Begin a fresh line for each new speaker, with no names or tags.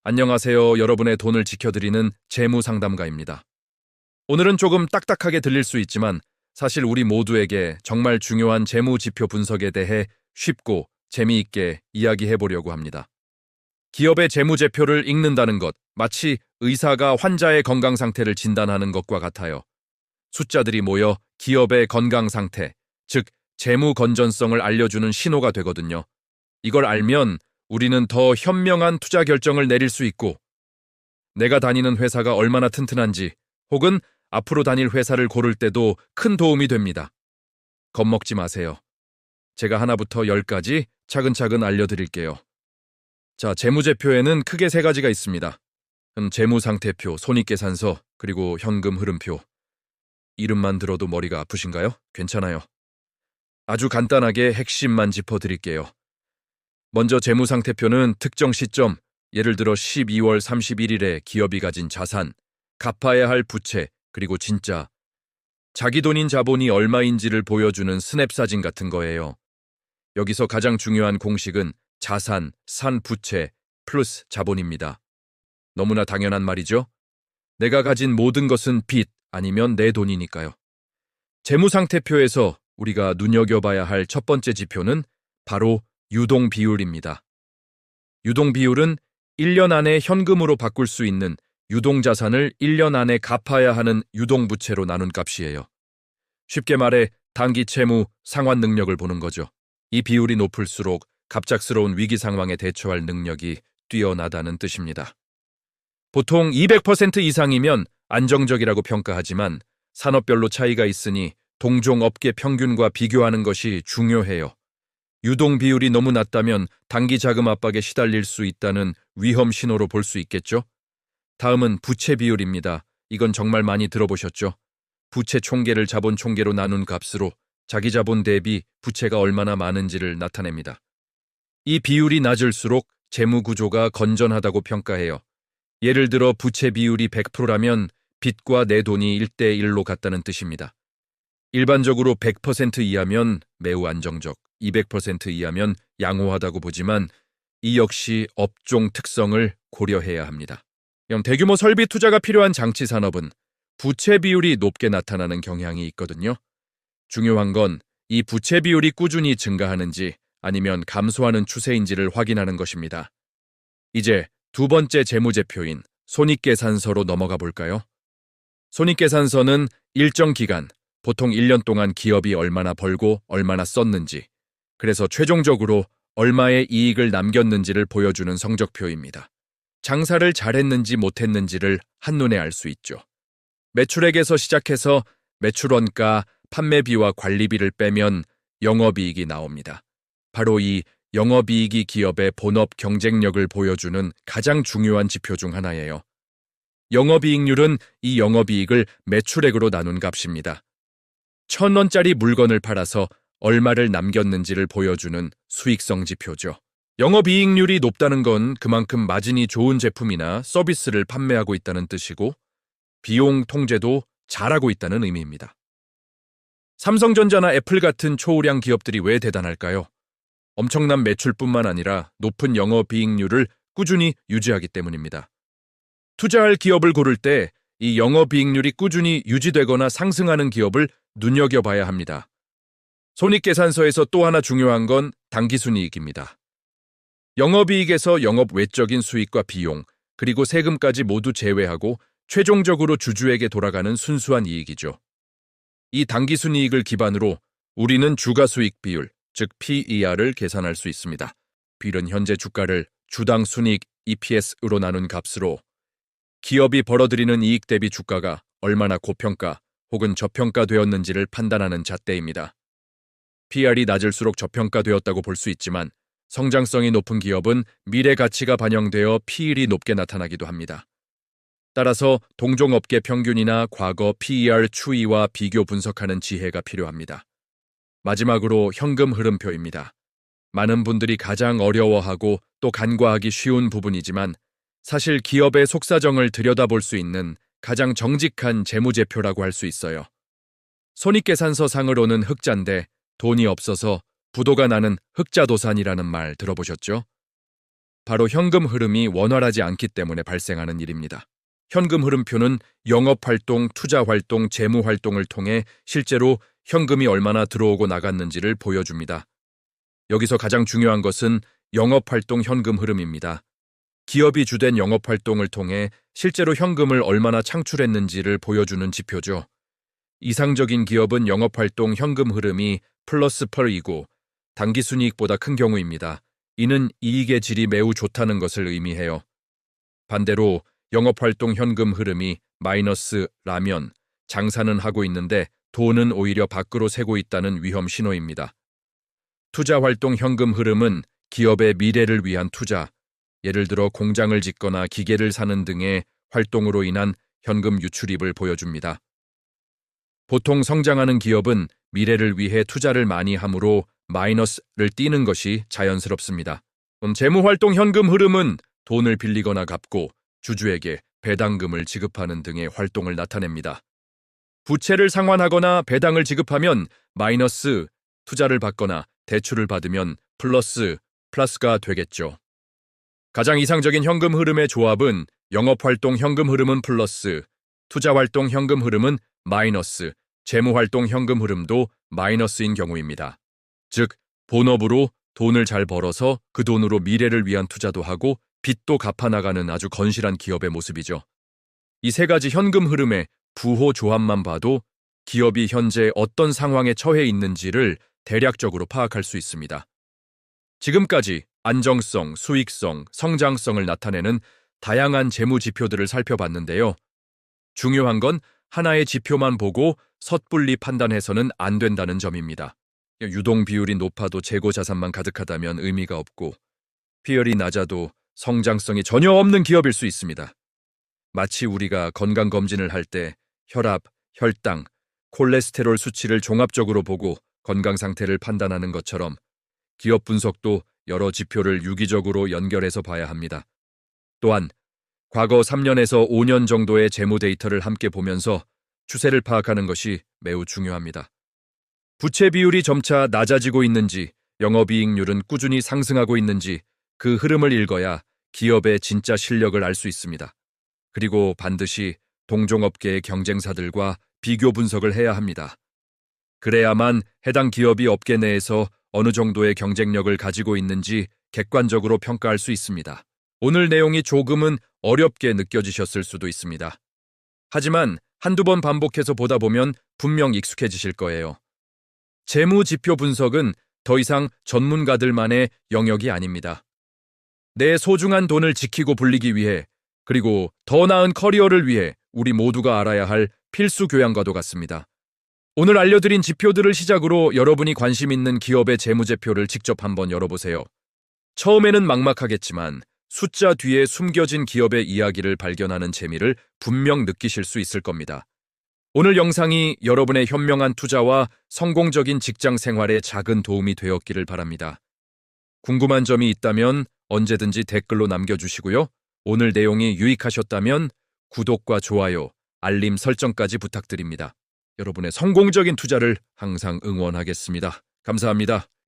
안녕하세요. 여러분의 돈을 지켜드리는 재무상담가입니다. 오늘은 조금 딱딱하게 들릴 수 있지만 사실 우리 모두에게 정말 중요한 재무지표 분석에 대해 쉽고 재미있게 이야기해 보려고 합니다. 기업의 재무제표를 읽는다는 것, 마치 의사가 환자의 건강 상태를 진단하는 것과 같아요. 숫자들이 모여 기업의 건강 상태, 즉 재무 건전성을 알려주는 신호가 되거든요. 이걸 알면 우리는 더 현명한 투자 결정을 내릴 수 있고, 내가 다니는 회사가 얼마나 튼튼한지, 혹은 앞으로 다닐 회사를 고를 때도 큰 도움이 됩니다. 겁먹지 마세요. 제가 하나부터 10까지 차근차근 알려드릴게요. 자, 재무제표에는 크게 세 가지가 있습니다. 재무상태표, 손익계산서, 그리고 현금 흐름표. 이름만 들어도 머리가 아프신가요? 괜찮아요. 아주 간단하게 핵심만 짚어드릴게요. 먼저 재무상태표는 특정 시점, 예를 들어 12월 31일에 기업이 가진 자산, 갚아야 할 부채, 그리고 진짜 자기 돈인 자본이 얼마인지를 보여주는 스냅사진 같은 거예요. 여기서 가장 중요한 공식은 자산, 산 부채, 플러스 자본입니다. 너무나 당연한 말이죠? 내가 가진 모든 것은 빚 아니면 내 돈이니까요. 재무상태표에서 우리가 눈여겨봐야 할 첫 번째 지표는 바로 유동비율입니다. 유동비율은 1년 안에 현금으로 바꿀 수 있는 유동자산을 1년 안에 갚아야 하는 유동부채로 나눈 값이에요. 쉽게 말해 단기 채무 상환 능력을 보는 거죠. 이 비율이 높을수록 갑작스러운 위기 상황에 대처할 능력이 뛰어나다는 뜻입니다. 보통 200% 이상이면 안정적이라고 평가하지만 산업별로 차이가 있으니 동종업계 평균과 비교하는 것이 중요해요. 유동 비율이 너무 낮다면 단기 자금 압박에 시달릴 수 있다는 위험 신호로 볼 수 있겠죠? 다음은 부채 비율입니다. 이건 정말 많이 들어보셨죠? 부채 총계를 자본 총계로 나눈 값으로 자기 자본 대비 부채가 얼마나 많은지를 나타냅니다. 이 비율이 낮을수록 재무 구조가 건전하다고 평가해요. 예를 들어 부채 비율이 100%라면 빚과 내 돈이 1대1로 같다는 뜻입니다. 일반적으로 100% 이하면 매우 안정적, 200% 이하면 양호하다고 보지만 이 역시 업종 특성을 고려해야 합니다. 대규모 설비 투자가 필요한 장치 산업은 부채 비율이 높게 나타나는 경향이 있거든요. 중요한 건 이 부채 비율이 꾸준히 증가하는지 아니면 감소하는 추세인지를 확인하는 것입니다. 이제 두 번째 재무제표인 손익계산서로 넘어가 볼까요? 손익계산서는 일정 기간, 보통 1년 동안 기업이 얼마나 벌고 얼마나 썼는지, 그래서 최종적으로 얼마의 이익을 남겼는지를 보여주는 성적표입니다. 장사를 잘했는지 못했는지를 한눈에 알 수 있죠. 매출액에서 시작해서 매출원가, 판매비와 관리비를 빼면 영업이익이 나옵니다. 바로 이 영업이익이 기업의 본업 경쟁력을 보여주는 가장 중요한 지표 중 하나예요. 영업이익률은 이 영업이익을 매출액으로 나눈 값입니다. 1,000원짜리 물건을 팔아서 얼마를 남겼는지를 보여주는 수익성 지표죠. 영업이익률이 높다는 건 그만큼 마진이 좋은 제품이나 서비스를 판매하고 있다는 뜻이고 비용 통제도 잘하고 있다는 의미입니다. 삼성전자나 애플 같은 초우량 기업들이 왜 대단할까요? 엄청난 매출뿐만 아니라 높은 영업이익률을 꾸준히 유지하기 때문입니다. 투자할 기업을 고를 때 이 영업이익률이 꾸준히 유지되거나 상승하는 기업을 눈여겨봐야 합니다. 손익계산서에서 또 하나 중요한 건 당기순이익입니다. 영업이익에서 영업 외적인 수익과 비용, 그리고 세금까지 모두 제외하고 최종적으로 주주에게 돌아가는 순수한 이익이죠. 이 당기순이익을 기반으로 우리는 주가수익 비율, 즉 PER을 계산할 수 있습니다. 비율은 현재 주가를 주당 순이익 EPS으로 나눈 값으로 기업이 벌어들이는 이익 대비 주가가 얼마나 고평가 혹은 저평가되었는지를 판단하는 잣대입니다. PR이 낮을수록 저평가되었다고 볼 수 있지만 성장성이 높은 기업은 미래 가치가 반영되어 PER이 높게 나타나기도 합니다. 따라서 동종업계 평균이나 과거 PER 추이와 비교 분석하는 지혜가 필요합니다. 마지막으로 현금 흐름표입니다. 많은 분들이 가장 어려워하고 또 간과하기 쉬운 부분이지만 사실 기업의 속사정을 들여다볼 수 있는 가장 정직한 재무제표라고 할 수 있어요. 손익계산서 상으로는 흑자인데 돈이 없어서 부도가 나는 흑자도산이라는 말 들어보셨죠? 바로 현금 흐름이 원활하지 않기 때문에 발생하는 일입니다. 현금 흐름표는 영업활동, 투자활동, 재무활동을 통해 실제로 현금이 얼마나 들어오고 나갔는지를 보여줍니다. 여기서 가장 중요한 것은 영업활동 현금 흐름입니다. 기업이 주된 영업활동을 통해 실제로 현금을 얼마나 창출했는지를 보여주는 지표죠. 이상적인 기업은 영업활동 현금 흐름이 플러스 펄이고 당기순이익보다 큰 경우입니다. 이는 이익의 질이 매우 좋다는 것을 의미해요. 반대로 영업활동 현금 흐름이 마이너스라면 장사는 하고 있는데 돈은 오히려 밖으로 새고 있다는 위험 신호입니다. 투자활동 현금 흐름은 기업의 미래를 위한 투자, 예를 들어 공장을 짓거나 기계를 사는 등의 활동으로 인한 현금 유출입을 보여줍니다. 보통 성장하는 기업은 미래를 위해 투자를 많이 하므로 마이너스를 띠는 것이 자연스럽습니다. 재무활동 현금 흐름은 돈을 빌리거나 갚고 주주에게 배당금을 지급하는 등의 활동을 나타냅니다. 부채를 상환하거나 배당을 지급하면 마이너스, 투자를 받거나 대출을 받으면 플러스가 되겠죠. 가장 이상적인 현금 흐름의 조합은 영업활동 현금 흐름은 플러스, 투자활동 현금 흐름은 마이너스, 재무활동 현금 흐름도 마이너스인 경우입니다. 즉, 본업으로 돈을 잘 벌어서 그 돈으로 미래를 위한 투자도 하고 빚도 갚아나가는 아주 건실한 기업의 모습이죠. 이 세 가지 현금 흐름의 부호 조합만 봐도 기업이 현재 어떤 상황에 처해 있는지를 대략적으로 파악할 수 있습니다. 지금까지 안정성, 수익성, 성장성을 나타내는 다양한 재무 지표들을 살펴봤는데요. 중요한 건 하나의 지표만 보고 섣불리 판단해서는 안 된다는 점입니다. 유동 비율이 높아도 재고 자산만 가득하다면 의미가 없고 PER이 낮아도 성장성이 전혀 없는 기업일 수 있습니다. 마치 우리가 건강검진을 할 때 혈압, 혈당, 콜레스테롤 수치를 종합적으로 보고 건강 상태를 판단하는 것처럼 기업 분석도 여러 지표를 유기적으로 연결해서 봐야 합니다. 또한 과거 3년에서 5년 정도의 재무 데이터를 함께 보면서 추세를 파악하는 것이 매우 중요합니다. 부채 비율이 점차 낮아지고 있는지, 영업이익률은 꾸준히 상승하고 있는지 그 흐름을 읽어야 기업의 진짜 실력을 알 수 있습니다. 그리고 반드시 동종업계의 경쟁사들과 비교 분석을 해야 합니다. 그래야만 해당 기업이 업계 내에서 어느 정도의 경쟁력을 가지고 있는지 객관적으로 평가할 수 있습니다. 오늘 내용이 조금은 어렵게 느껴지셨을 수도 있습니다. 하지만 한두 번 반복해서 보다 보면 분명 익숙해지실 거예요. 재무 지표 분석은 더 이상 전문가들만의 영역이 아닙니다. 내 소중한 돈을 지키고 불리기 위해 그리고 더 나은 커리어를 위해 우리 모두가 알아야 할 필수 교양과도 같습니다. 오늘 알려드린 지표들을 시작으로 여러분이 관심 있는 기업의 재무제표를 직접 한번 열어보세요. 처음에는 막막하겠지만 숫자 뒤에 숨겨진 기업의 이야기를 발견하는 재미를 분명 느끼실 수 있을 겁니다. 오늘 영상이 여러분의 현명한 투자와 성공적인 직장 생활에 작은 도움이 되었기를 바랍니다. 궁금한 점이 있다면 언제든지 댓글로 남겨주시고요. 오늘 내용이 유익하셨다면 구독과 좋아요, 알림 설정까지 부탁드립니다. 여러분의 성공적인 투자를 항상 응원하겠습니다. 감사합니다.